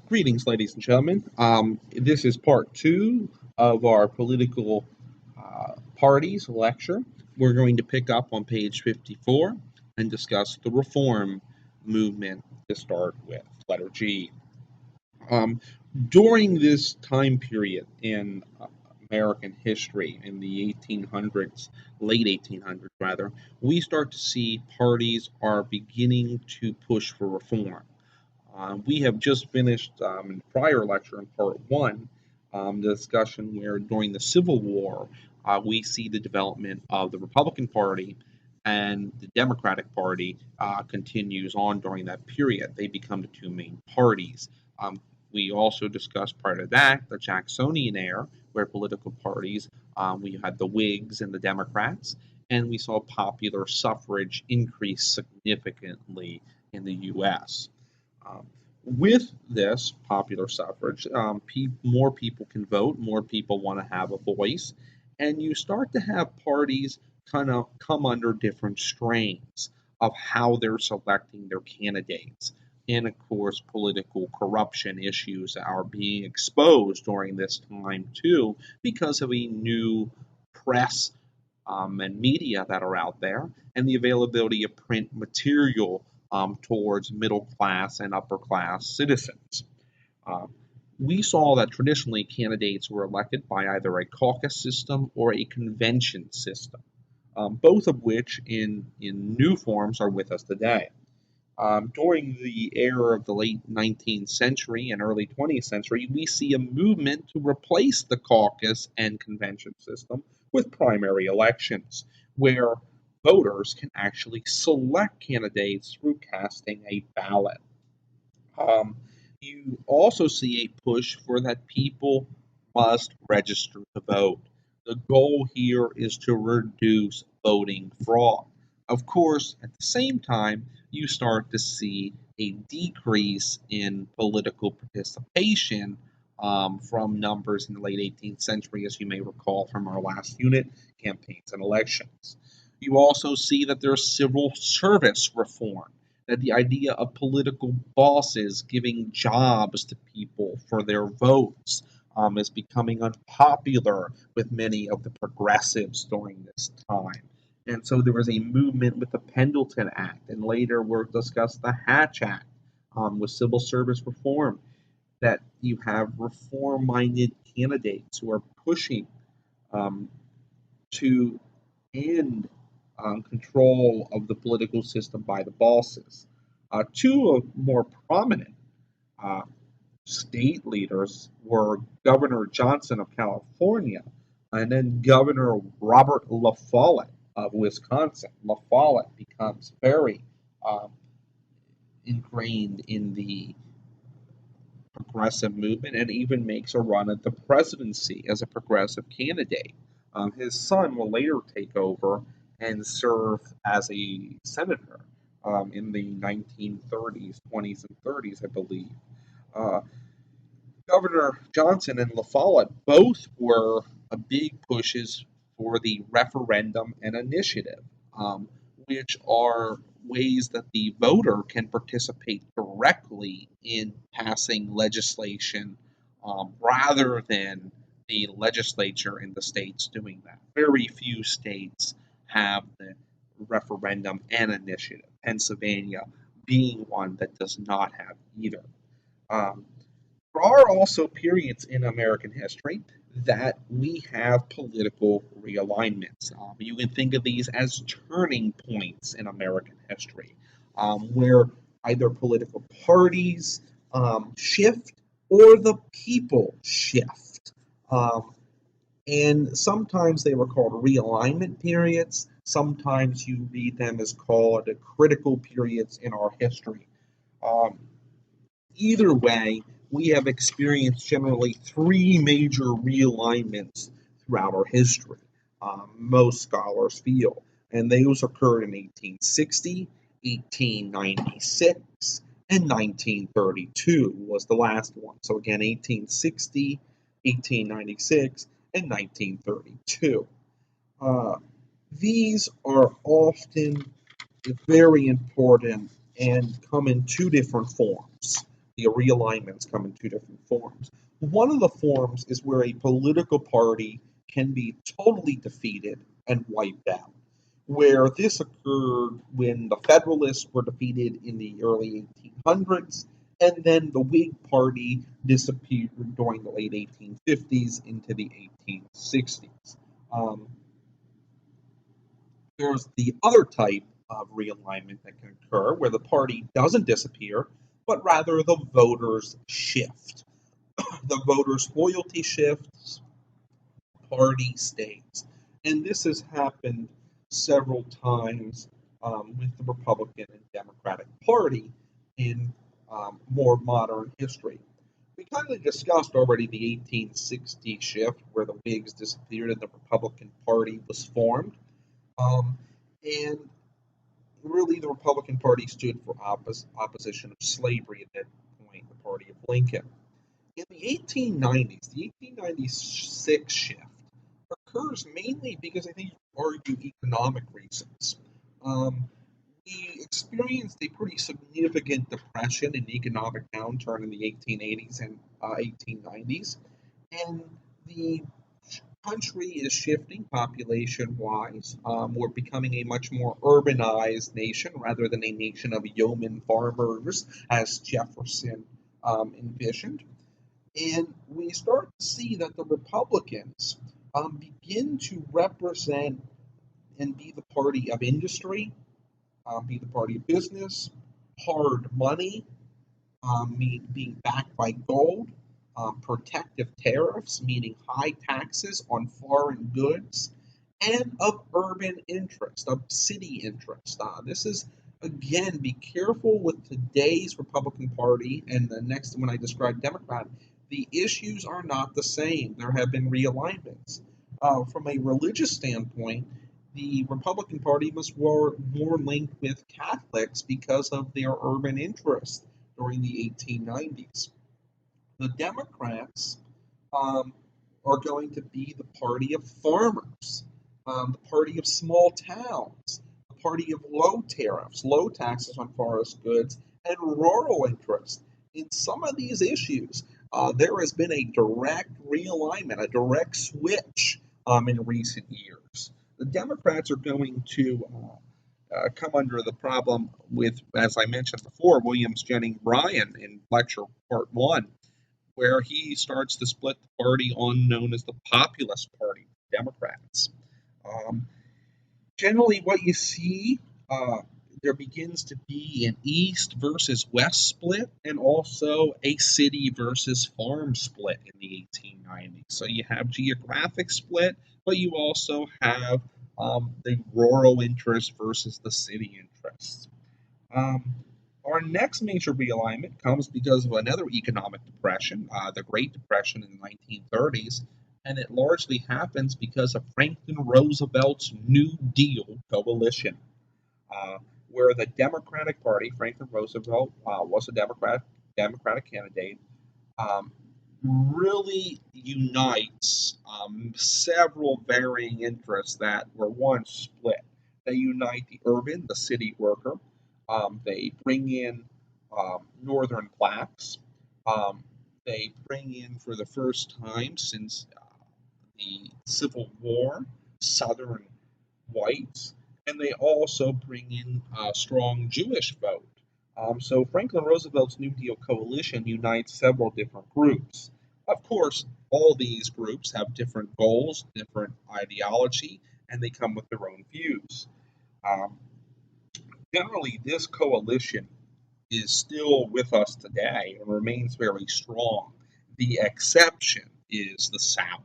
Greetings, ladies and gentlemen. This is part two of our political parties lecture. We're going to pick up on page 54 and discuss the reform movement to start with, letter G. Um, During this time period in American history, in the 1800s, late 1800s rather, we start to see parties are beginning to push for reform. We have just finished in the prior lecture in part one the discussion where during the Civil War we see the development of the Republican Party and the Democratic Party continues on during that period. They become the two main parties. We also discussed prior to that the Jacksonian era, where political parties, we had the Whigs and the Democrats, and we saw popular suffrage increase significantly in the U.S. Um, with this popular suffrage, more people can vote, more people want to have a voice, and you start to have parties kind of come under different strains of how they're selecting their candidates. And of course, political corruption issues are being exposed during this time too because of a new press and media that are out there, and the availability of print material towards middle class and upper class citizens. Uh, we saw that traditionally candidates were elected by either a caucus system or a convention system, both of which in new forms are with us today. During the era of the late 19th century and early 20th century, we see a movement to replace the caucus and convention system with primary elections, where voters can actually select candidates through casting a ballot. Um, you also see a push for that people must register to vote. The goal here is to reduce voting fraud. Of course, at the same time, you start to see a decrease in political participation from numbers in the late 18th century, as you may recall from our last unit, campaigns and elections. You also see that there's civil service reform, that the idea of political bosses giving jobs to people for their votes is becoming unpopular with many of the progressives during this time. And so there was a movement with the Pendleton Act, and later we'll discuss the Hatch Act with civil service reform, that you have reform minded candidates who are pushing um, to end control of the political system by the bosses. Two of more prominent uh, state leaders were Governor Johnson of California and then Governor Robert La Follette of Wisconsin. La Follette becomes very um, ingrained in the progressive movement and even makes a run at the presidency as a progressive candidate. His son will later take over and serve as a senator in the 1930s, 20s, and 30s, I believe. Uh, Governor Johnson and La Follette both were big pushes for the referendum and initiative, um, which are ways that the voter can participate directly in passing legislation rather than the legislature in the states doing that. Very few states have the referendum and initiative, Pennsylvania being one that does not have either. Um, there are also periods in American history that we have political realignments. You can think of these as turning points in American history, where either political parties shift or the people shift. Um, and sometimes they were called realignment periods. Sometimes you read them as called critical periods in our history. Um, Either way, we have experienced generally three major realignments throughout our history, most scholars feel. And those occurred in 1860, 1896, and 1932 was the last one. So again, 1860, 1896, and 1932. Uh, these are often very important and come in two different forms. the realignments come in two different forms. One of the forms is where a political party can be totally defeated and wiped out, where this occurred when the Federalists were defeated in the early 1800s, and then the Whig Party disappeared during the late 1850s into the 1860s. Um, there's the other type of realignment that can occur where the party doesn't disappear, but rather the voters shift. The voters' loyalty shifts, party stays. And this has happened several times with the Republican and Democratic Party in more modern history. We kind of discussed already the 1860 shift where the Whigs disappeared and the Republican Party was formed. Um, and really, the Republican Party stood for opposition of slavery at that point, the party of Lincoln. In the 1890s, the 1896 shift occurs mainly because I think you argue economic reasons. Um, we experienced a pretty significant depression and economic downturn in the 1880s and 1890s, and the country is shifting population wise. We're becoming a much more urbanized nation rather than a nation of yeoman farmers, as Jefferson envisioned. And we start to see that the Republicans begin to represent and be the party of industry, be the party of business, hard money, being backed by gold, protective tariffs, meaning high taxes on foreign goods, and of urban interest, of city interest. This is, again, be careful with today's Republican Party and the next when I describe Democrat. The issues are not the same. There have been realignments. From a religious standpoint, the Republican Party was more linked with Catholics because of their urban interest during the 1890s. The Democrats um, are going to be the party of farmers, the party of small towns, the party of low tariffs, low taxes on forest goods, and rural interest. In some of these issues, there has been a direct realignment, a direct switch in recent years. The Democrats are going to come under the problem with, as I mentioned before, Williams Jennings Bryan in lecture part one, where he starts to split the party on known as the Populist Party, Democrats. Um, Generally, what you see, uh, there begins to be an East versus West split, and also a city versus farm split in the 1890s. So you have geographic split, but you also have the rural interest versus the city interests. Um, our next major realignment comes because of another economic depression, the Great Depression in the 1930s, and it largely happens because of Franklin Roosevelt's New Deal coalition, uh, where the Democratic Party, Franklin Roosevelt was a Democratic candidate, um, really unites several varying interests that were once split. They unite the urban, the city worker. They bring in Northern blacks. Um, they bring in, for the first time since the Civil War, Southern whites, and they also bring in a strong Jewish vote. So Franklin Roosevelt's New Deal coalition unites several different groups. Of course, all these groups have different goals, different ideology, and they come with their own views. Um, Generally, this coalition is still with us today and remains very strong. The exception is the South.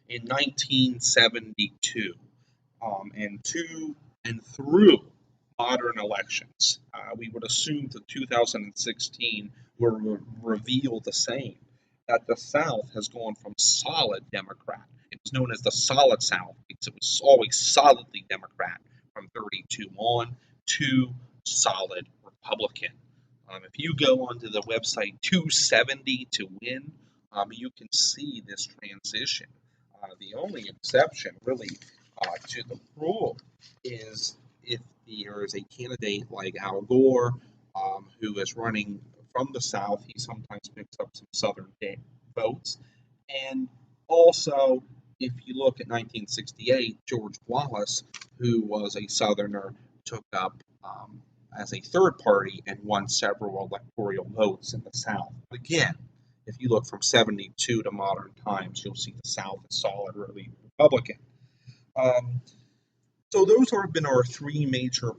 In 1972, and to and through modern elections. We would assume that 2016 will reveal the same, that the South has gone from solid Democrat. It was known as the Solid South because it was always solidly Democrat from 32 on to solid Republican. If you go onto the website 270 to win, you can see this transition. The only exception, really, to the rule is if there is a candidate like Al Gore who is running from the South. He sometimes picks up some Southern votes. And also, if you look at 1968, George Wallace, who was a Southerner, took up as a third party and won several electoral votes in the South. But again, if you look from 72 to modern times, you'll see the South is solidly Republican. So those have been our three major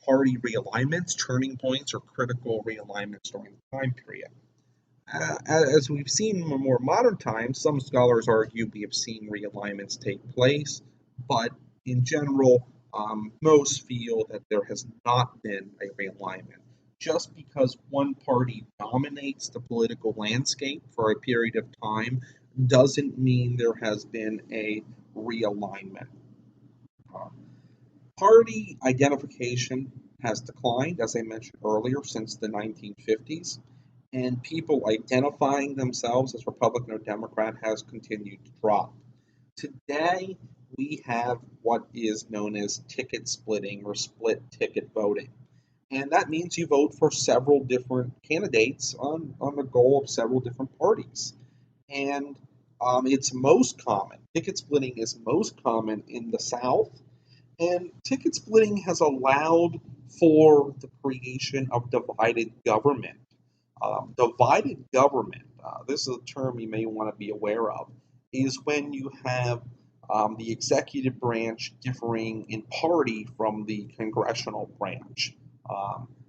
party realignments, turning points, or critical realignments during the time period. As we've seen in more modern times, some scholars argue we have seen realignments take place, but in general, most feel that there has not been a realignment. Just because one party dominates the political landscape for a period of time doesn't mean there has been a realignment. Party identification has declined, as I mentioned earlier, since the 1950s, and people identifying themselves as Republican or Democrat has continued to drop. Today, we have what is known as ticket splitting or split ticket voting. And that means you vote for several different candidates on the goal of several different parties. And it's most common, ticket splitting is most common in the South. And ticket splitting has allowed for the creation of divided government. Divided government, this is a term you may want to be aware of, is when you have the executive branch differing in party from the congressional branch,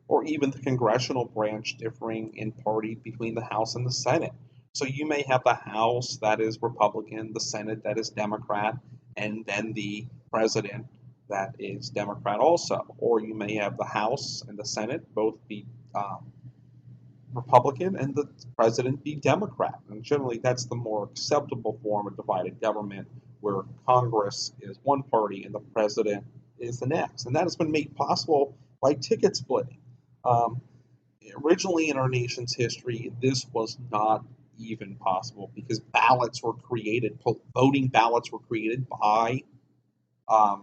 or even the congressional branch differing in party between the House and the Senate. So you may have the House that is Republican, the Senate that is Democrat, and then the president that is Democrat also. Or you may have the House and the Senate both be Republican and the president be Democrat. And generally, that's the more acceptable form of divided government, where Congress is one party and the president is the next. And that has been made possible by ticket splitting. Originally in our nation's history, this was not even possible because ballots were created, voting ballots were created by the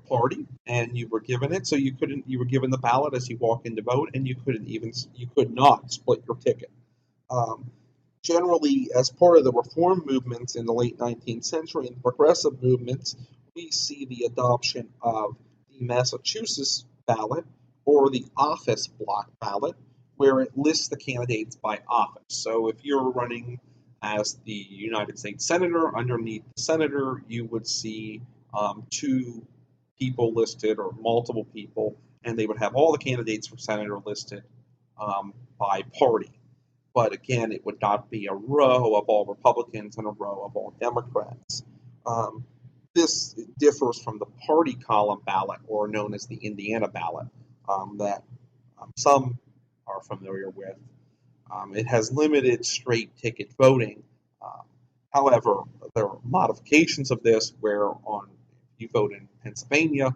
party, and you were given it. So you were given the ballot as you walk in to vote, and you could not split your ticket. Generally, as part of the reform movements in the late 19th century and the progressive movements, we see the adoption of the Massachusetts ballot or the office block ballot, where it lists the candidates by office. So if you're running as the United States Senator, underneath the Senator, you would see two people listed or multiple people, and they would have all the candidates for Senator listed by party. But again, it would not be a row of all Republicans and a row of all Democrats. This differs from the party column ballot, or known as the Indiana ballot, that some are familiar with. It has limited straight ticket voting. However, there are modifications of this where you vote in Pennsylvania,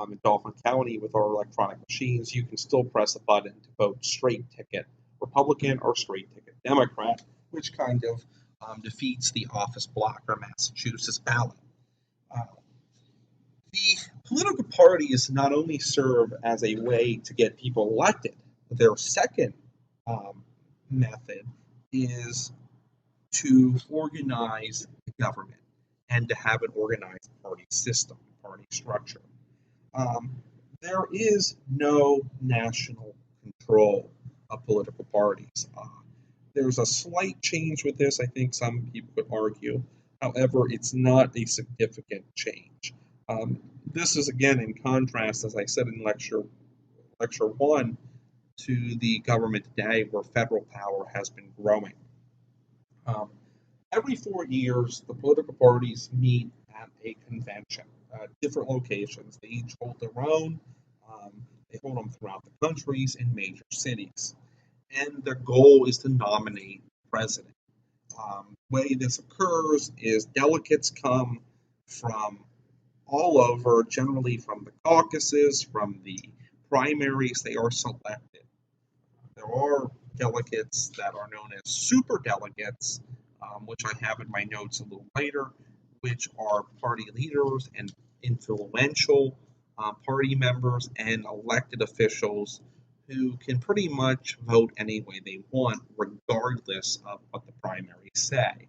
in Dauphin County with our electronic machines, you can still press a button to vote straight ticket Republican or straight ticket Democrat, which kind of defeats the office block or Massachusetts ballot. The political parties not only serve as a way to get people elected, but their second method is to organize the government and to have an organized party system, party structure. There is no national control of political parties. There's a slight change with this, I think some people could argue. However, it's not a significant change. This is again in contrast, as I said in lecture 1, to the government today, where federal power has been growing. Every 4 years, the political parties meet at a convention, different locations. They each hold their own. They hold them throughout the countries in major cities. And their goal is to nominate the president. The way this occurs is delegates come from all over, generally from the caucuses, from the primaries. They are selected. There are delegates that are known as super delegates, which I have in my notes a little later, which are party leaders and influential party members and elected officials who can pretty much vote any way they want, regardless of what the primaries say.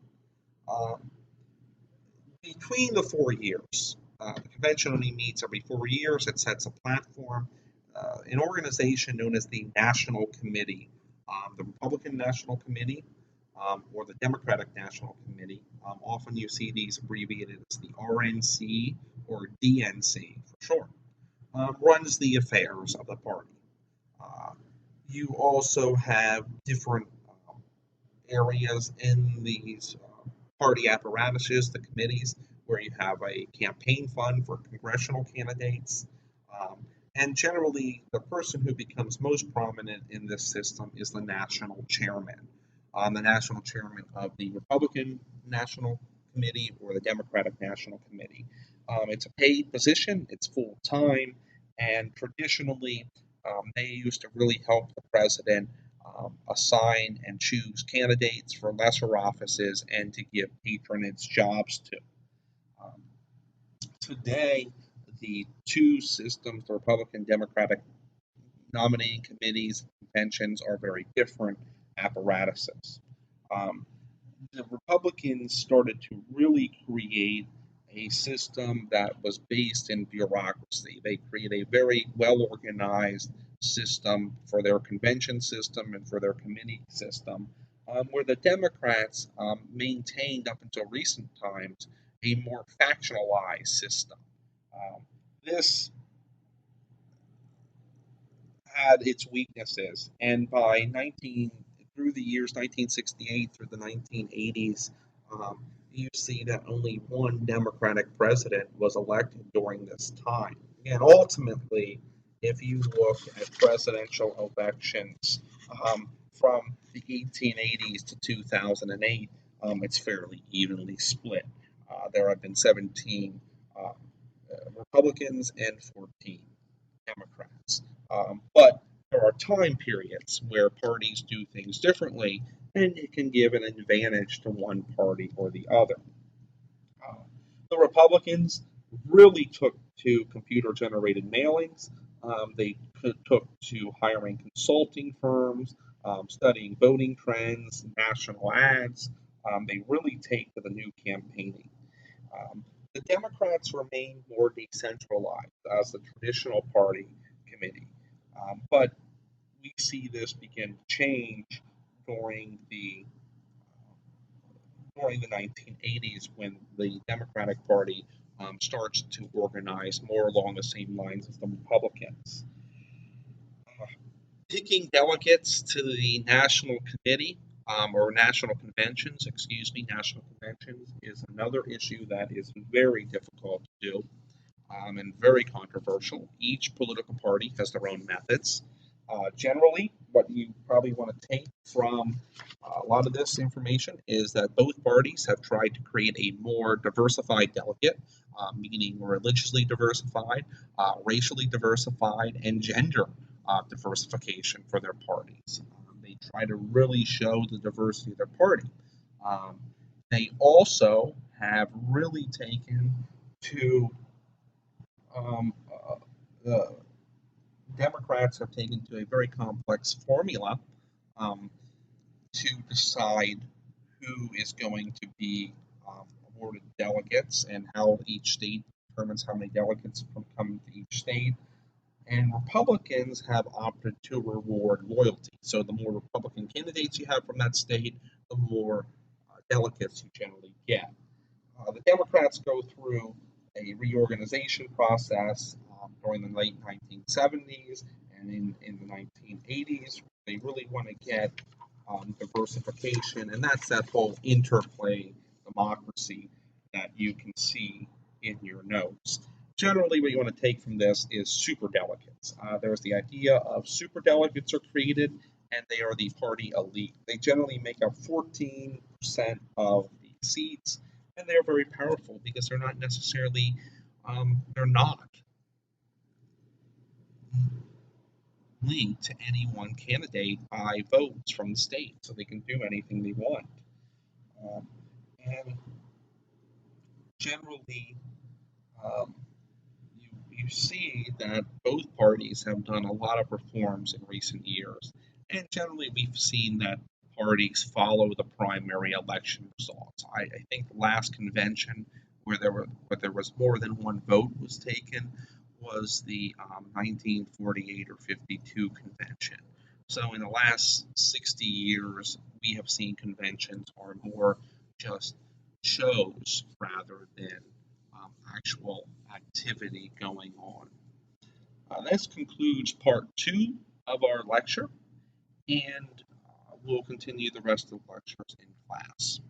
Um, Between the 4 years, the convention only meets every 4 years. It sets a platform. An organization known as the National Committee, the Republican National Committee, or the Democratic National Committee. Often you see these abbreviated as the RNC or DNC for short, runs the affairs of the party. Uh, you also have different areas in these party apparatuses, the committees, where you have a campaign fund for congressional candidates. Um, and generally, the person who becomes most prominent in this system is the national chairman. The national chairman of the Republican National Committee or the Democratic National Committee. It's a paid position, it's full time, and traditionally, they used to really help the president assign and choose candidates for lesser offices and to give patronage jobs to. Um, Today, the two systems, the Republican Democratic nominating committees, conventions, are very different apparatuses. Um, the Republicans started to really create a system that was based in bureaucracy. They created a very well organized system for their convention system and for their committee system, where the Democrats maintained up until recent times a more factionalized system. Um, this had its weaknesses, and by 19 through the years 1968 through the 1980s, you see that only one Democratic president was elected during this time. And ultimately, if you look at presidential elections from the 1880s to 2008, it's fairly evenly split. There have been 17 Republicans and 14 Democrats. But there are time periods where parties do things differently, and it can give an advantage to one party or the other. Uh, the Republicans really took to computer generated mailings. They took to hiring consulting firms, studying voting trends, national ads. They really take to the new campaigning. Um, the Democrats remain more decentralized as the traditional party committee, but we see this begin to change during the during the 1980s when the Democratic Party starts to organize more along the same lines as the Republicans. Uh, Picking delegates to the national committee or national conventions, excuse me, national conventions is another issue that is very difficult to do and very controversial. Each political party has their own methods. Generally, what you probably want to take from a lot of this information is that both parties have tried to create a more diversified delegate, meaning religiously diversified, racially diversified, and gender diversification for their parties. They try to really show the diversity of their party. Um, they also have really taken to the Democrats have taken to a very complex formula um, to decide who is going to be awarded delegates and how each state determines how many delegates come to each state. And Republicans have opted to reward loyalty. So the more Republican candidates you have from that state, the more delegates you generally get. The Democrats go through a reorganization process during the late 1970s and in the 1980s. They really want to get diversification, and that's that whole interplay democracy that you can see in your notes. Generally, what you want to take from this is superdelegates. There's the idea of superdelegates are created, and they are the party elite. They generally make up 14% of the seats, and they're very powerful because they're not necessarily they're not linked to any one candidate by votes from the state, so they can do anything they want. Um, and generally, um, you you see that both parties have done a lot of reforms in recent years, and generally we've seen that parties follow the primary election results. I think the last convention where there was more than one vote was taken was the 1948 or 52 convention. So in the last 60 years, we have seen conventions are more just shows rather than actual activity going on. This concludes part two of our lecture, and we'll continue the rest of the lectures in class.